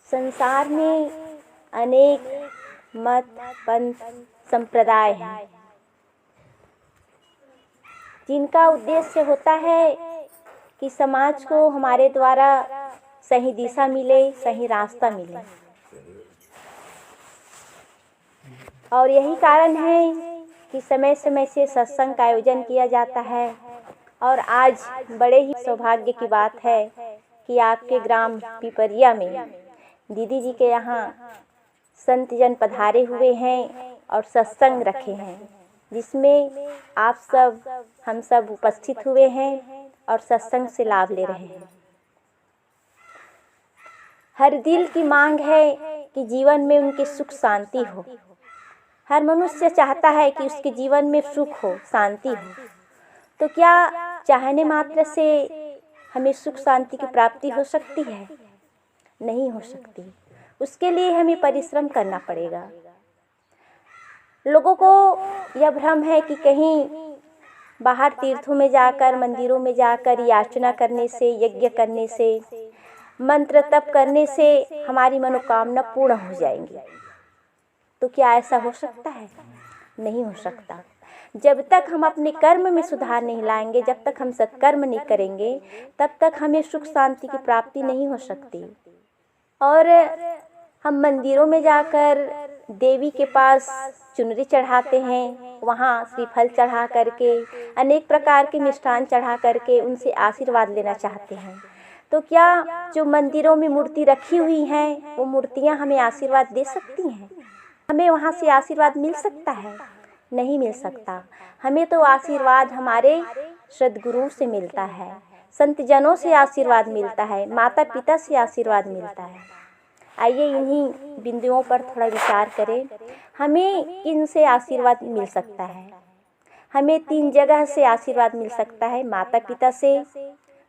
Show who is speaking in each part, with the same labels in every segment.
Speaker 1: संसार में अनेक मत, पंथ, संप्रदाय हैं, जिनका उद्देश्य होता है कि समाज को हमारे द्वारा सही दिशा मिले, सही रास्ता मिले। और यही कारण है कि समय समय से सत्संग का आयोजन किया जाता है। और आज बड़े ही सौभाग्य की बात है कि आपके ग्राम पिपरिया में दीदी जी के यहाँ संत जन पधारे हुए हैं और सत्संग रखे हैं, जिसमें आप सब, हम सब उपस्थित हुए हैं और सत्संग से लाभ ले रहे हैं। हर दिल की मांग है कि जीवन में उनकी सुख शांति हो। हर मनुष्य चाहता है कि उसके जीवन में सुख हो, शांति हो। तो क्या चाहने मात्र से हमें सुख शांति की प्राप्ति हो सकती है? नहीं हो सकती। उसके लिए हमें परिश्रम करना पड़ेगा। लोगों को यह भ्रम है कि कहीं बाहर तीर्थों में जाकर, मंदिरों में जाकर याचना करने से, यज्ञ करने से, मंत्र तप करने से हमारी मनोकामना पूर्ण हो जाएंगी। तो क्या ऐसा हो सकता है? नहीं हो सकता। जब तक हम अपने कर्म में सुधार नहीं लाएंगे, जब तक हम सत्कर्म नहीं करेंगे, तब तक हमें सुख शांति की प्राप्ति नहीं हो सकती। और हम मंदिरों में जाकर देवी के पास चुनरी चढ़ाते हैं, वहाँ श्रीफल चढ़ा करके, अनेक प्रकार के मिष्ठान चढ़ा करके उनसे आशीर्वाद लेना चाहते हैं। तो क्या जो मंदिरों में मूर्ति रखी हुई हैं, वो मूर्तियाँ हमें आशीर्वाद दे सकती हैं? हमें वहाँ से आशीर्वाद मिल सकता है? नहीं मिल सकता। हमें तो आशीर्वाद हमारे सद्गुरु से मिलता है, संत जनों से आशीर्वाद मिलता है, माता पिता से आशीर्वाद मिलता है। आइए इन्हीं बिंदुओं पर थोड़ा विचार करें। हमें किनसे आशीर्वाद मिल सकता है? हमें 3 जगह से आशीर्वाद मिल सकता है। माता पिता से,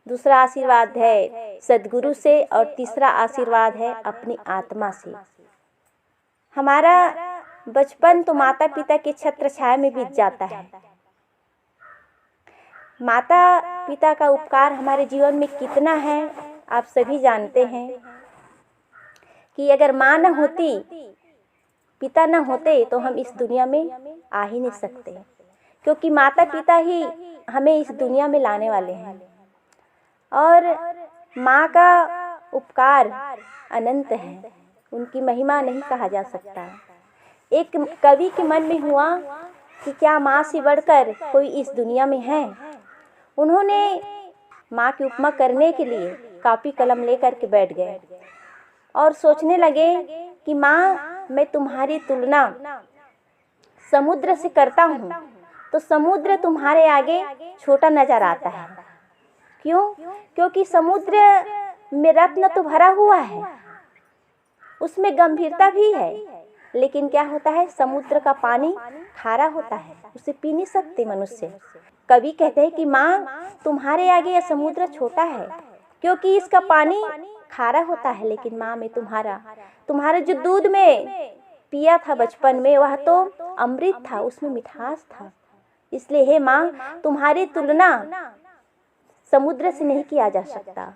Speaker 1: दूसरा आशीर्वाद है सद्गुरु से, और तीसरा आशीर्वाद है अपनी आत्मा से। हमारा बचपन तो माता पिता के छत्र छाया में बीत जाता है। माता पिता का उपकार हमारे जीवन में कितना है, आप सभी जानते हैं कि अगर माँ न होती, पिता न होते, तो हम इस दुनिया में आ ही नहीं सकते, क्योंकि माता पिता ही हमें इस दुनिया में लाने वाले हैं। और माँ का उपकार अनंत है, उनकी महिमा नहीं कहा जा सकता। एक कवि के मन में हुआ कि क्या माँ से बढ़कर कोई इस दुनिया में है। उन्होंने माँ की उपमा करने के लिए कॉपी कलम लेकर के बैठ गए और सोचने लगे कि माँ, मैं तुम्हारी तुलना समुद्र से करता हूँ, तो समुद्र तुम्हारे आगे छोटा नजर आता है। क्यों? क्योंकि समुद्र में रत्न तो भरा हुआ है, उसमें गंभीरता भी है, लेकिन क्या होता है, समुद्र का पानी खारा होता है, उसे पी नहीं सकते मनुष्य। कवि कहते हैं कि माँ, तुम्हारे आगे यह समुद्र छोटा है, क्योंकि इसका पानी खारा होता है, लेकिन माँ, मैं तुम्हारा जो दूध में पिया था बचपन में, वह तो अमृत था, उसमें मिठास था। इसलिए हे माँ, तुम्हारी तुलना समुद्र से नहीं किया जा सकता।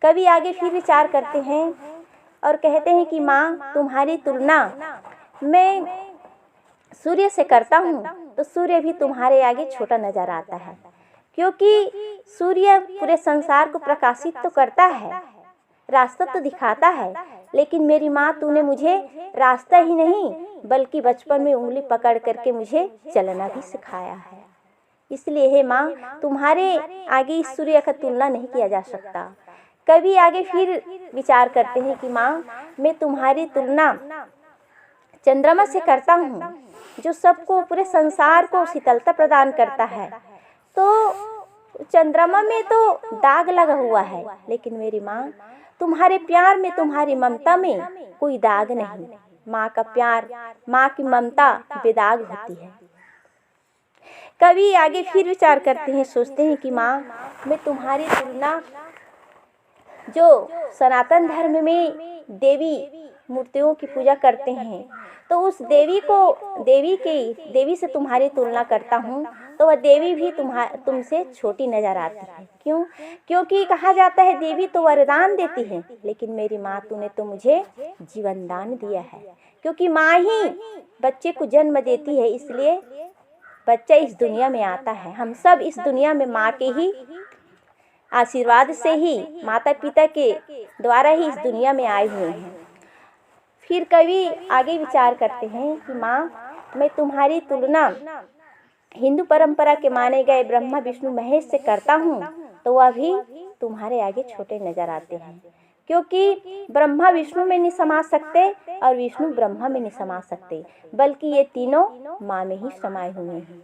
Speaker 1: कवि आगे फिर विचार करते हैं और कहते हैं कि माँ, तुम्हारी तुलना मैं सूर्य से करता हूँ, तो सूर्य भी तुम्हारे आगे छोटा नजर आता है, क्योंकि सूर्य पूरे संसार को प्रकाशित तो करता है, रास्ता तो दिखाता है, लेकिन मेरी माँ, तूने मुझे रास्ता ही नहीं बल्कि बचपन में उंगली पकड़ करके मुझे चलना भी सिखाया है। इसलिए हे माँ, तुम्हारे आगे इस सूर्य का तुलना नहीं किया जा सकता। कभी आगे फिर विचार करते हैं कि माँ, मैं तुम्हारी तुलना चंद्रमा से करता हूँ, जो सबको, पूरे संसार को शीतलता प्रदान करता है। तो चंद्रमा में तो दाग लगा हुआ है, लेकिन मेरी माँ, तुम्हारे प्यार में, तुम्हारी ममता में कोई दाग नहीं। माँ का प्यार, माँ की ममता बेदाग होती है। कभी आगे फिर विचार करते हैं, सोचते हैं कि माँ, मैं तुम्हारी तुलना, जो सनातन धर्म में देवी मूर्तियों की पूजा करते हैं, तो उस देवी से तुम्हारी तुलना करता हूँ, तो वह देवी भी तुमसे छोटी नजर आती है। क्यों? क्योंकि कहा जाता है देवी तो वरदान देती है, लेकिन मेरी माँ तूने तो मुझे जीवन दान दिया है। क्योंकि माँ ही बच्चे को जन्म देती है, इसलिए बच्चा इस दुनिया में आता है। हम सब इस दुनिया में माँ के ही आशीर्वाद से ही, माता पिता के द्वारा ही इस दुनिया में आए हुए हैं। फिर कवि आगे विचार करते हैं कि माँ, मैं तुम्हारी तुलना हिंदू परंपरा के माने गए ब्रह्मा विष्णु महेश से करता हूँ, तो वह भी तुम्हारे आगे छोटे नजर आते हैं। क्योंकि ब्रह्मा विष्णु में नहीं समा सकते और विष्णु ब्रह्मा में नहीं समा सकते, बल्कि ये तीनों माँ में ही समाये हुए हैं।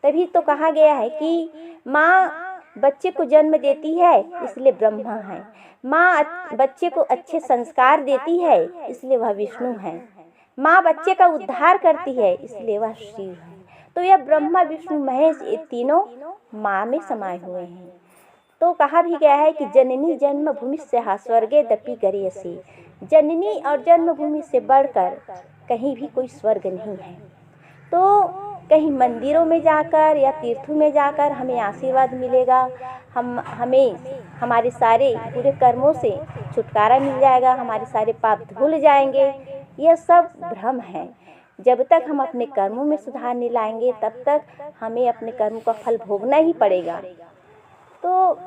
Speaker 1: तभी तो कहा गया है कि माँ बच्चे को जन्म देती है, इसलिए ब्रह्मा है। माँ बच्चे को अच्छे संस्कार देती है, इसलिए वह विष्णु है। माँ बच्चे का उद्धार करती है, इसलिए वह शिव है। तो यह ब्रह्मा विष्णु महेश ये तीनों माँ में समाये हुए हैं। तो कहा भी गया है कि जननी जन्मभूमि से स्वर्गे दपि गरियसी। जननी और जन्मभूमि से बढ़कर कहीं भी कोई स्वर्ग नहीं है। तो कहीं मंदिरों में जाकर या तीर्थों में जाकर हमें आशीर्वाद मिलेगा, हमें हमारे सारे बुरे कर्मों से छुटकारा मिल जाएगा, हमारे सारे पाप धुल जाएंगे। यह सब भ्रम है। जब तक हम अपने कर्मों में सुधार नहीं लाएंगे, तब तक हमें अपने कर्मों का फल भोगना ही पड़ेगा। तो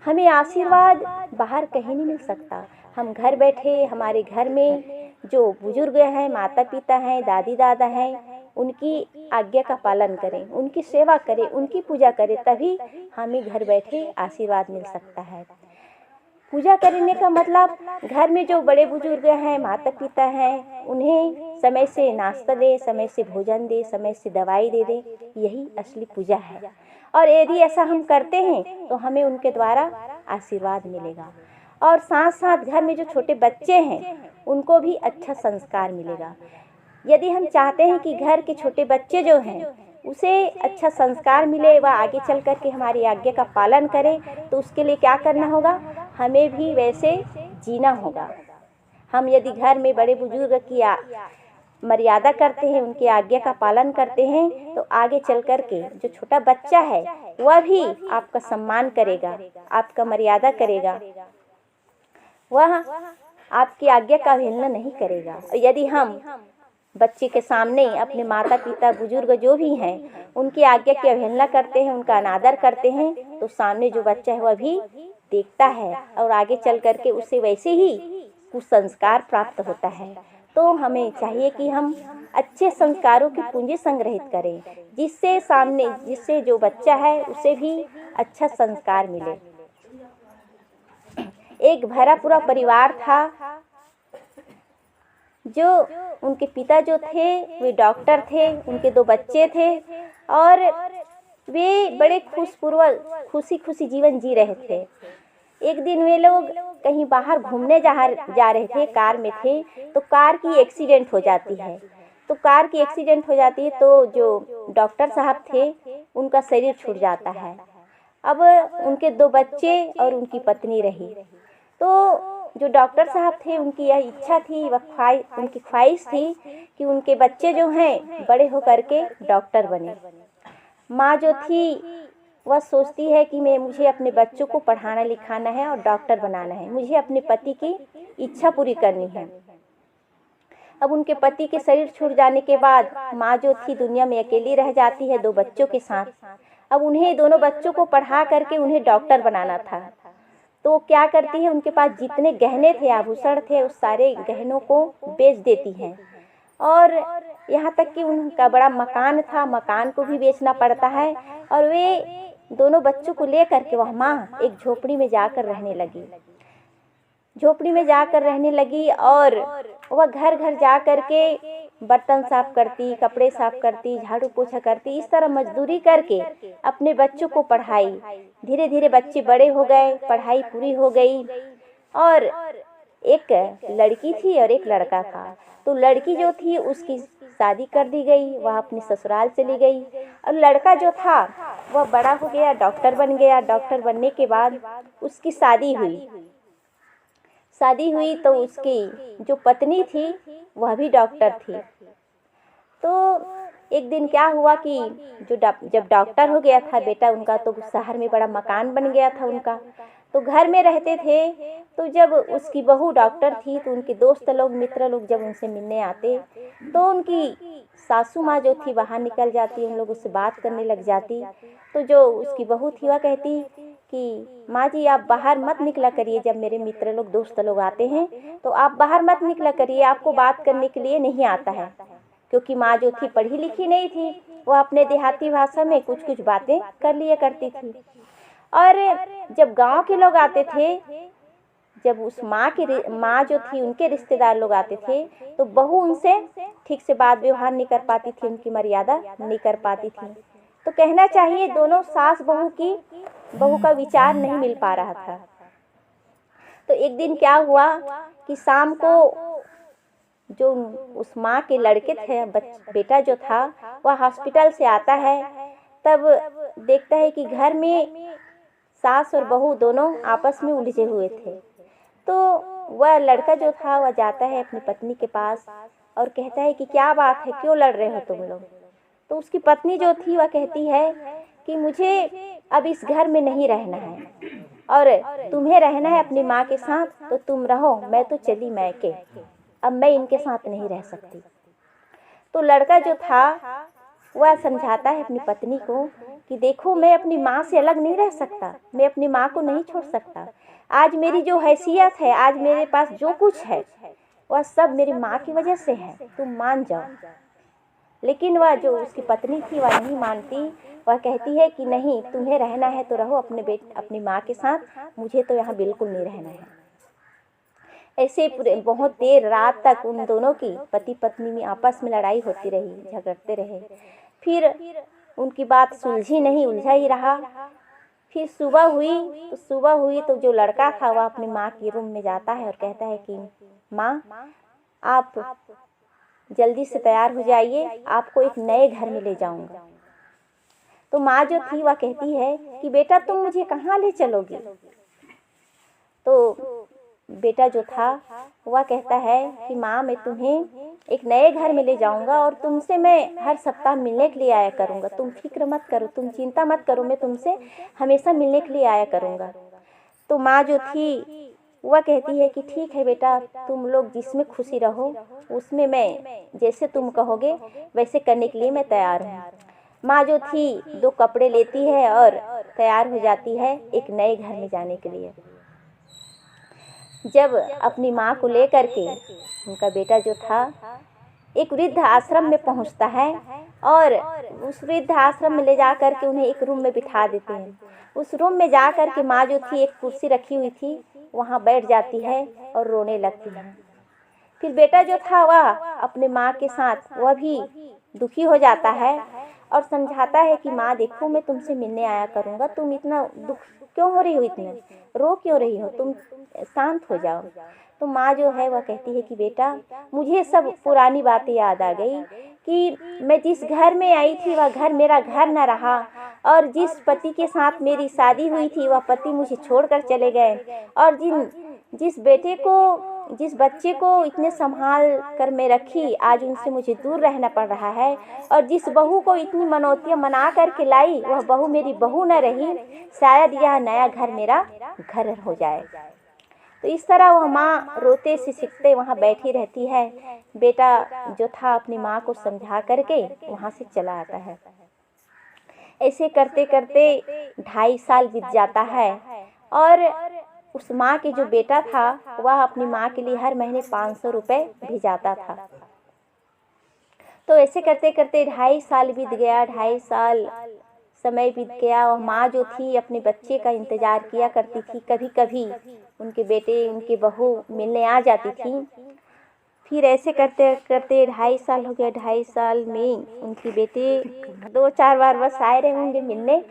Speaker 1: हमें आशीर्वाद बाहर कहीं नहीं मिल सकता। हम घर बैठे हमारे घर में जो बुजुर्ग हैं, माता पिता हैं, दादी दादा हैं, उनकी आज्ञा का पालन करें, उनकी सेवा करें, उनकी पूजा करें, तभी हमें घर बैठे आशीर्वाद मिल सकता है। पूजा करने का मतलब घर में जो बड़े बुजुर्ग हैं, माता पिता हैं, उन्हें समय से नाश्ता दे, समय से भोजन दे, समय से दवाई दे दे, यही असली पूजा है। और यदि ऐसा हम करते हैं तो हमें उनके द्वारा आशीर्वाद मिलेगा। और साथ साथ घर में जो छोटे बच्चे हैं उनको भी अच्छा संस्कार मिलेगा। यदि हम चाहते हैं कि घर के छोटे बच्चे जो हैं उसे अच्छा संस्कार मिले, वह आगे चल कर के हमारी आज्ञा का पालन करे, तो उसके लिए क्या करना होगा? हमें भी वैसे जीना होगा। हम यदि घर में बड़े बुजुर्ग की मर्यादा करते हैं, उनकी आज्ञा का पालन करते हैं, तो आगे चल कर के जो छोटा बच्चा है वह भी आपका सम्मान करेगा, आपका मर्यादा करेगा, वह आपकी आज्ञा का अवहेलना नहीं करेगा। और यदि हम बच्चे के सामने अपने माता पिता बुजुर्ग जो भी हैं उनकी आज्ञा की अवहेलना करते हैं, उनका अनादर करते हैं, तो सामने जो बच्चा है वह भी देखता है और आगे चल करके उसे वैसे ही कुसंस्कार प्राप्त होता है। तो हमें चाहिए कि हम अच्छे संस्कारों की पूंजी संग्रहित करें, जिससे जो बच्चा है उसे भी अच्छा संस्कार मिले। एक भरा पूरा परिवार था, जो उनके पिता जो थे वे डॉक्टर थे, उनके 2 बच्चे थे और वे बड़े खुशी खुशी जीवन जी रहे थे। एक दिन वे लोग कहीं बाहर घूमने जा रहे थे, कार में थे, तो कार की एक्सीडेंट हो जाती है। तो जो डॉक्टर साहब थे उनका शरीर छूट जाता है। अब उनके 2 बच्चे और उनकी पत्नी रही। तो जो डॉक्टर साहब थे उनकी यह इच्छा थी, उनकी ख्वाहिश थी कि उनके बच्चे जो हैं बड़े होकर के डॉक्टर बने। माँ जो थी वह सोचती है कि मुझे अपने बच्चों को पढ़ाना लिखाना है और डॉक्टर बनाना है, मुझे अपने पति की इच्छा पूरी करनी है। अब उनके पति के शरीर छूट जाने के बाद माँ जो थी दुनिया में अकेली रह जाती है 2 बच्चों के साथ। अब उन्हें दोनों बच्चों को पढ़ा करके उन्हें डॉक्टर बनाना था। तो क्या करती है, उनके पास जितने गहने थे, आभूषण थे, उस सारे गहनों को बेच देती हैं। और यहाँ तक कि उनका बड़ा मकान था, मकान को भी बेचना पड़ता है। और वे दोनों बच्चों को लेकर के वह माँ एक झोपड़ी में जाकर रहने लगी। और वह घर घर जा कर के बर्तन साफ करती, कपड़े साफ करती, झाड़ू पोछा करती, इस तरह मजदूरी करके अपने बच्चों को पढ़ाई। धीरे धीरे बच्चे बड़े हो गए, पढ़ाई पूरी हो गई और एक लड़की थी और एक लड़का था। तो लड़की जो थी उसकी शादी कर दी गई, वह अपने ससुराल चली गई। और लड़का जो था वह बड़ा हो गया, डॉक्टर बन गया। डॉक्टर बनने के बाद उसकी शादी हुई तो उसकी जो पत्नी थी वह भी डॉक्टर थी। तो एक दिन क्या हुआ कि जब डॉक्टर हो गया था बेटा उनका, तो शहर में बड़ा मकान बन गया था उनका, तो घर में रहते थे। तो जब उसकी बहू डॉक्टर थी तो उनके दोस्त लोग, मित्र लोग जब उनसे मिलने आते तो उनकी सासू माँ जो थी बाहर निकल जाती, उन लोगों से बात करने लग जाती। तो जो उसकी बहू थी वह कहती कि माँ जी आप बाहर मत निकला करिए, जब मेरे मित्र लोग, दोस्त लोग आते हैं तो आप बाहर मत निकला करिए, आपको बात करने के लिए नहीं आता है। क्योंकि माँ जो थी पढ़ी लिखी नहीं थी, वह अपने देहाती भाषा में कुछ कुछ बातें कर लिया करती थी। और जब गांव के लोग आते थे, जब उस माँ जो थी उनके रिश्तेदार लोग आते थे, तो बहू उनसे ठीक से बात व्यवहार नहीं कर पाती थी, उनकी मर्यादा नहीं कर पाती थी। तो कहना चाहिए दोनों सास बहू का विचार नहीं मिल पा रहा था। तो एक दिन क्या हुआ कि शाम को जो उस माँ के लड़के थे, बेटा जो था वह हॉस्पिटल से आता है, तब देखता है कि घर में सास और बहू दोनों आपस में उलझे हुए थे। तो वह लड़का जो था वह जाता है अपनी पत्नी के पास और कहता है कि क्या बात है, क्यों लड़ रहे हो तुम लोग। तो उसकी पत्नी जो थी वह कहती है कि मुझे अब इस घर में नहीं रहना है और तुम्हें रहना है अपनी माँ के साथ, तो तुम रहो, मैं तो चली मैके, अब मैं इनके साथ नहीं रह सकती। तो लड़का जो था वह समझाता है अपनी पत्नी को कि देखो मैं अपनी माँ से अलग नहीं रह सकता, मैं अपनी माँ को नहीं छोड़ सकता। आज मेरी जो हैसियत है, आज मेरे पास जो कुछ है वह सब मेरी माँ की वजह से है, तुम मान जाओ। लेकिन वह जो उसकी पत्नी थी वह नहीं मानती, वह कहती है कि नहीं, तुम्हें रहना है तो रहो अपनी माँ के साथ, मुझे तो यहाँ बिल्कुल नहीं रहना है। ऐसे पूरे बहुत देर रात तक उन दोनों की, पति पत्नी में आपस में लड़ाई होती रही, झगड़ते रहे। फिर उनकी बात सुलझी नहीं, उलझा ही रहा। फिर सुबह हुई तो जो लड़का था वह अपनी माँ के रूम में जाता है और कहता है कि माँ आप जल्दी से तैयार हो जाइए, आपको एक नए घर में ले जाऊंगा। तो माँ जो थी वह कहती है कि बेटा तुम मुझे कहाँ ले चलोगी। तो बेटा जो था वह कहता है कि माँ मैं तुम्हें एक नए घर में ले जाऊंगा और तुमसे मैं हर सप्ताह मिलने के लिए आया करूंगा, तुम फिक्र मत करो, तुम चिंता मत करो, मैं तुमसे हमेशा मिलने के लिए आया करूंगा। तो माँ जो थी वह कहती है कि ठीक है बेटा, तुम लोग जिसमें खुशी रहो उसमें मैं, जैसे तुम कहोगे वैसे करने के लिए मैं तैयार हूँ। माँ जो थी 2 कपड़े लेती है और तैयार हो जाती है एक नए घर में जाने के लिए। जब अपनी माँ को लेकर के उनका बेटा जो था एक वृद्ध आश्रम में पहुंचता है और उस वृद्ध आश्रम में ले जा कर के उन्हें एक रूम में बिठा देते हैं। उस रूम में जा कर के माँ जो थी एक कुर्सी रखी हुई थी वहाँ बैठ जाती है और रोने लगती है। फिर बेटा जो था वह अपने माँ के साथ वह भी दुखी हो जाता है और समझाता है कि माँ देखो मैं तुमसे मिलने आया करूँगा, तुम इतना दुख क्यों हो रही हो, इतने रो क्यों रही हो, तुम शांत हो जाओ। तो माँ जो है वह कहती है कि बेटा मुझे सब पुरानी बातें याद आ गई कि मैं जिस घर में आई थी वह घर मेरा घर न रहा और जिस पति के साथ मेरी शादी हुई थी वह पति मुझे छोड़कर चले गए और जिस बच्चे को इतने संभाल कर मैं रखी आज उनसे मुझे दूर रहना पड़ रहा है और जिस बहू को इतनी मनौतियाँ मना कर के लाई वह बहू मेरी बहू न रही, शायद यह नया घर मेरा घर हो जाए। तो इस तरह वह माँ रोते से सिकते वहाँ बैठी रहती है। बेटा जो था अपनी माँ को समझा करके वहाँ से चला आता है। ऐसे करते करते 2.5 साल बीत जाता है और उस माँ के जो बेटा था वह अपनी माँ के लिए हर महीने 500 रुपये भेजाता था। तो ऐसे करते करते 2.5 साल बीत गया। 2.5 साल समय बीत गया और माँ जो थी अपने बच्चे का इंतज़ार किया करती थी। कभी कभी उनके बेटे उनकी बहू मिलने आ जाती थी। फिर ऐसे करते करते 2.5 साल हो गया। 2.5 साल में उनकी बेटी 2-4 बार बस आए रहे होंगे मिलने।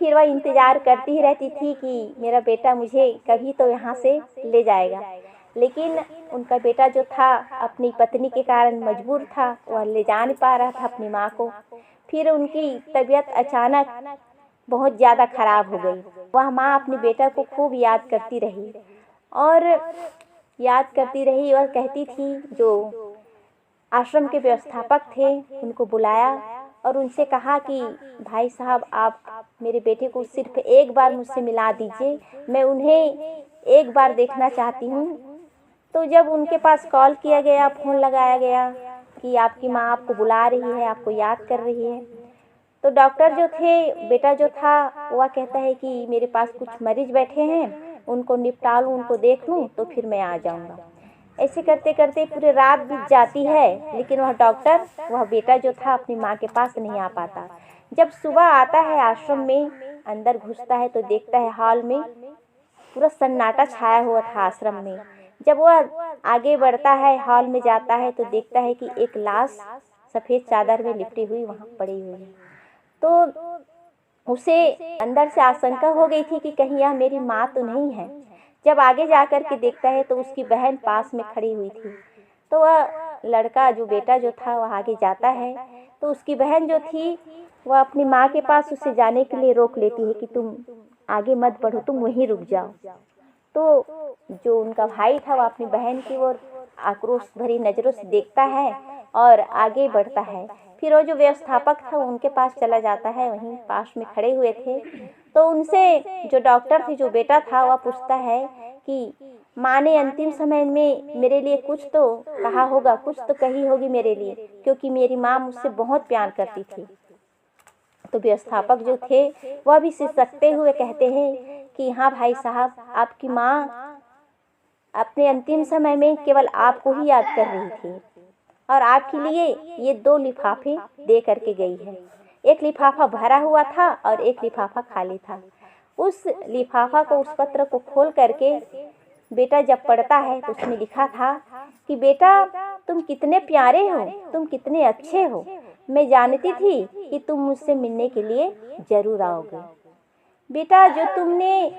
Speaker 1: फिर वह इंतज़ार करती ही रहती थी कि मेरा बेटा मुझे कभी तो यहाँ से ले जाएगा। लेकिन उनका बेटा जो था अपनी पत्नी के कारण मजबूर था, वह ले जा नहीं पा रहा था अपनी माँ को। फिर उनकी तबीयत अचानक बहुत ज़्यादा खराब हो गई। वह माँ अपने बेटा को खूब याद करती रही और वह कहती थी, जो आश्रम के व्यवस्थापक थे उनको बुलाया और उनसे कहा कि भाई साहब आप मेरे बेटे को सिर्फ एक बार मुझसे मिला दीजिए, मैं उन्हें एक बार देखना चाहती हूँ। तो जब उनके पास कॉल किया गया, फ़ोन लगाया गया कि आपकी माँ आपको बुला रही है, आपको याद कर रही है, तो डॉक्टर जो थे, बेटा जो था वह कहता है कि मेरे पास कुछ मरीज बैठे हैं, उनको निपटा लूँ, उनको देख लूँ तो फिर मैं आ जाऊँगा। ऐसे करते करते पूरी रात बीत जाती है, लेकिन वह डॉक्टर, वह बेटा जो था अपनी माँ के पास नहीं आ पाता। जब सुबह आता है आश्रम में, अंदर घुसता है तो देखता है हॉल में पूरा सन्नाटा छाया हुआ था आश्रम में। जब वह आगे बढ़ता है, हॉल में जाता है तो देखता है कि एक लाश सफ़ेद चादर में लिपटी हुई वहाँ पड़ी हुई है। तो उसे अंदर से आशंका हो गई थी कि कहीं यह मेरी माँ तो नहीं है। जब आगे जाकर के देखता है तो उसकी बहन पास में खड़ी हुई थी। तो वह लड़का, जो बेटा जो था, वह आगे जाता है तो उसकी बहन जो थी वह अपनी माँ के पास उसे जाने के लिए रोक लेती है कि तुम आगे मत बढ़ो, तुम वहीं रुक जाओ। तो जो उनका भाई था वह अपनी बहन की ओर आक्रोश भरी नज़रों से देखता है और आगे बढ़ता है। फिर वो जो व्यवस्थापक था उनके पास चला जाता है, वहीं पास में खड़े हुए थे। तो उनसे जो डॉक्टर थे, जो बेटा था, वह पूछता है कि माँ ने अंतिम समय में मेरे लिए कुछ तो कहा होगा, कुछ तो कही होगी मेरे लिए, क्योंकि मेरी माँ मुझसे बहुत प्यार करती थी। तो व्यवस्थापक जो थे वह भी सिसकते हुए कहते हैं कि हाँ भाई साहब, आपकी माँ अपने अंतिम समय में केवल आपको ही याद कर रही थी और आपके लिए ये 2 लिफाफे दे करके गई है। एक लिफाफा भरा हुआ था और एक लिफाफा खाली था। उस लिफाफा को, उस पत्र को खोल करके बेटा जब पढ़ता है तो उसमें लिखा था कि बेटा, तुम कितने प्यारे हो, तुम कितने अच्छे हो, मैं जानती थी कि तुम मुझसे मिलने के लिए जरूर आओगे। बेटा, जो तुमने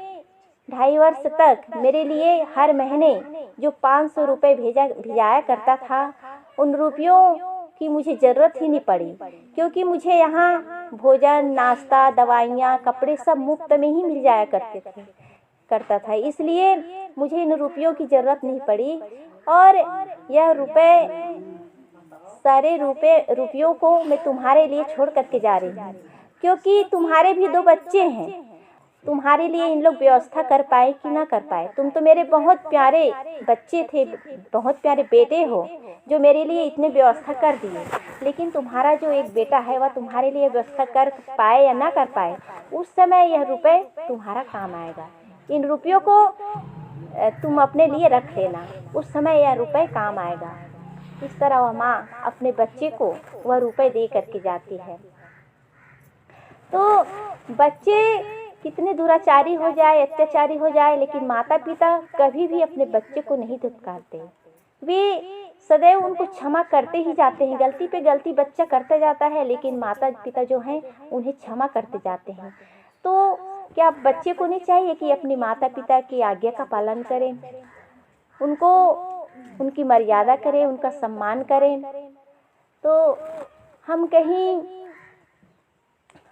Speaker 1: 2.5 वर्ष तक मेरे लिए हर महीने जो 500 रुपये भिजाया करता था, उन रुपयों की मुझे ज़रूरत ही नहीं पड़ी, क्योंकि मुझे यहाँ भोजन, नाश्ता, दवाइयाँ, कपड़े सब मुफ्त में ही मिल जाया करता था, इसलिए मुझे इन रुपयों की ज़रूरत नहीं पड़ी। और यह सारे रुपयों को मैं तुम्हारे लिए छोड़ करके जा रही हूँ, क्योंकि तुम्हारे भी 2 बच्चे हैं। तुम्हारे लिए इन लोग व्यवस्था कर पाए कि ना कर पाए, तुम तो मेरे बहुत प्यारे बच्चे थे, बहुत प्यारे बेटे हो, जो मेरे लिए इतने व्यवस्था कर दिए। लेकिन तुम्हारा जो एक बेटा है वह तुम्हारे लिए व्यवस्था कर पाए या ना कर पाए, उस समय यह रुपए तुम्हारा काम आएगा। इन रुपयों को तुम अपने लिए रख लेना, उस समय यह रुपए काम आएगा। इस तरह वह माँ अपने बच्चे को वह रुपए दे करके जाती है। तो बच्चे कितने दुराचारी हो जाए, अत्याचारी हो जाए, लेकिन माता पिता कभी भी अपने बच्चे को नहीं धुतकारते। वे सदैव उनको क्षमा करते ही जाते हैं। गलती पे गलती बच्चा करता जाता है, लेकिन माता पिता जो हैं उन्हें क्षमा करते जाते हैं। तो क्या बच्चे को नहीं चाहिए कि अपनी माता पिता की आज्ञा का पालन करें, उनको उनकी मर्यादा करें, उनका सम्मान करें। तो हम कहीं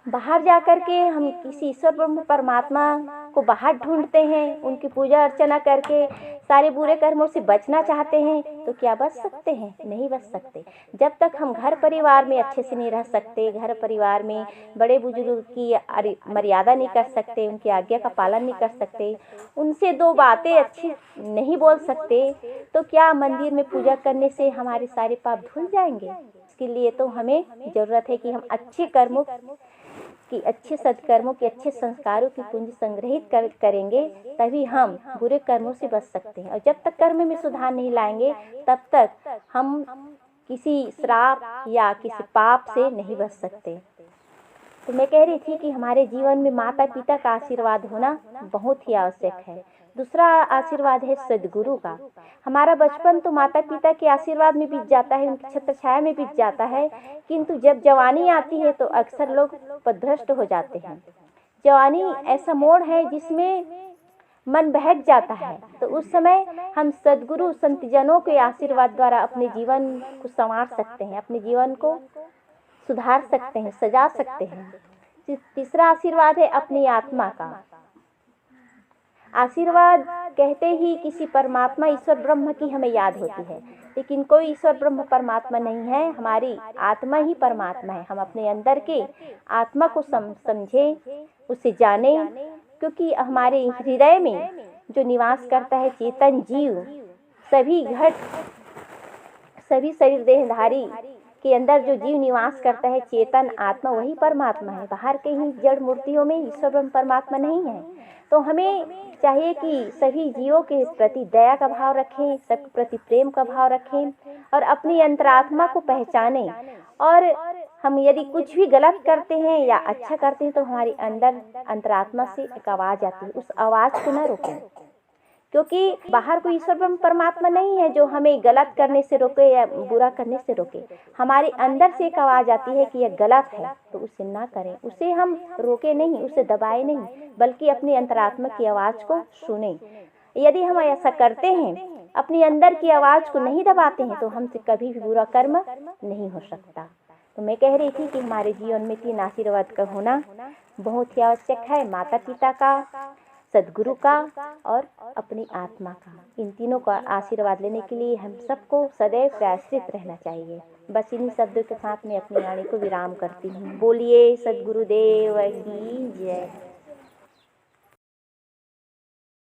Speaker 1: बाहर जा कर के हम किसी ईश्वर परमात्मा को बाहर ढूंढते हैं, उनकी पूजा अर्चना करके सारे बुरे कर्मों से बचना चाहते हैं, तो क्या बच सकते हैं? नहीं बच सकते। जब तक हम घर परिवार में अच्छे से नहीं रह सकते, घर परिवार में बड़े बुजुर्ग की मर्यादा नहीं कर सकते, उनकी आज्ञा का पालन नहीं कर सकते, उनसे 2 बातें अच्छी नहीं बोल सकते, तो क्या मंदिर में पूजा करने से हमारे सारे पाप धुल जाएंगे? इसके लिए तो हमें ज़रूरत है कि हम अच्छे कर्मों कि अच्छे सत्कर्मों के, अच्छे संस्कारों की पूंजी संग्रहित करेंगे, तभी हम बुरे कर्मों से बच सकते हैं। और जब तक कर्म में सुधार नहीं लाएंगे, तब तक हम किसी श्राप या किसी पाप से नहीं बच सकते। तो मैं कह रही थी कि हमारे जीवन में माता पिता का आशीर्वाद होना बहुत ही आवश्यक है। दूसरा आशीर्वाद है सद्गुरु का। हमारा बचपन तो माता पिता के आशीर्वाद में बीत जाता है, उनकी छत्र छाया में बीत जाता है, किंतु जब जवानी आती है तो अक्सर लोग पथभ्रष्ट हो जाते हैं। जवानी ऐसा मोड़ है जिसमें मन बहक जाता है, तो उस समय हम सद्गुरु संतजनों के आशीर्वाद द्वारा अपने जीवन को संवार सकते हैं, अपने जीवन को सुधार सकते हैं, सजा सकते हैं। तीसरा आशीर्वाद है अपनी आत्मा का। आशीर्वाद कहते ही किसी परमात्मा ईश्वर ब्रह्म की हमें याद होती है, लेकिन कोई ईश्वर ब्रह्म परमात्मा नहीं है, हमारी आत्मा ही परमात्मा है। हम अपने अंदर के आत्मा को समझें, उसे जाने, क्योंकि हमारे हृदय में जो निवास करता है चेतन जीव, सभी शरीर देहधारी के अंदर जो जीव निवास करता है चेतन आत्मा, वही परमात्मा है। बाहर के ही जड़ मूर्तियों में ईश्वर ब्रह्म परमात्मा नहीं है। तो हमें चाहिए कि सभी जीवों के प्रति दया का भाव रखें, सबके प्रति प्रेम का भाव रखें और अपनी अंतरात्मा को पहचानें। और हम यदि कुछ भी गलत करते हैं या अच्छा करते हैं तो हमारी अंदर अंतरात्मा से एक आवाज़ आती है, उस आवाज़ को न रोकें, क्योंकि बाहर कोई ईश्वर ब्रह्म परमात्मा नहीं है जो हमें गलत करने से रोके या बुरा करने से रोके। हमारे अंदर से एक आवाज़ आती है कि यह गलत है, तो उसे ना करें, उसे हम रोके नहीं, उसे दबाए नहीं, बल्कि अपनी अंतरात्मा की आवाज़ को सुने। यदि हम ऐसा करते हैं, अपनी अंदर की आवाज़ को नहीं दबाते हैं, तो हमसे कभी भी बुरा कर्म नहीं हो सकता। तो मैं कह रही थी कि हमारे जीवन में 3 आशीर्वाद का होना बहुत ही आवश्यक है, माता पिता का, सदगुरु का और अपनी आत्मा का। इन तीनों का आशीर्वाद लेने के लिए हम सबको सदैव प्रयासरत रहना चाहिए। बस इन्हीं शब्दों के साथ मैं अपनी वाणी को विराम करती हूँ। बोलिए सदगुरुदेव की जय।